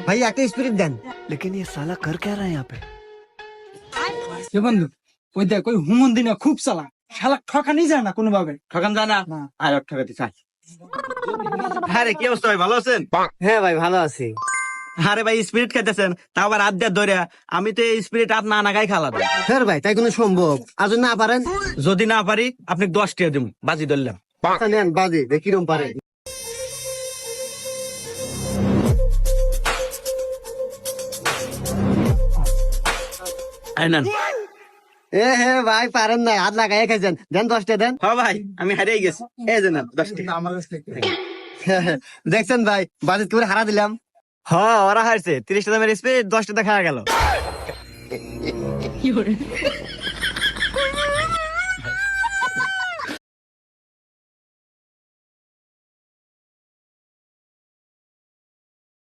ভাই একটা স্পিরিট দেন। लेकिन ये साला कर क्या रहा है यहाँ पे? এ বন্ধু, ওই দেখ ওই হুমন্দি না খুব চালা, শালা ঠকানি যায় না কোনোভাবে। ঠকান জানা না। আর ঠকাতে চাই। আরে কি অবস্থা ভাই, ভালো আছেন? হ্যাঁ ভাই ভালো আছি। আরে ভাই স্পিরিট খাইতেছেন, তা আবার আদ্যার ধরে। আমি তো এই স্পিরিট আর না নাগাই খালাম। হ্যাঁ ভাই তাই কোনো সম্ভব? আজ না পারেন যদি না পারি আপনি 10 টাকা দিম, বাজি ধরলাম। নেন বাজে দেখিরম পারে। এই নেন। হে ভাই পারেন না, হাত লাগাই খাইছেন, দেন 10টা দেন। হ্যাঁ ভাই আমি হারিয়ে গেছি, এই যে নেন 10 টাকা। দেখছেন ভাই বাজেট করে হারা দিলাম। হ্যাঁ ওরা হারছে, 30 টাকা দামের স্পিরিট 10 টাকা খাওয়া গেল।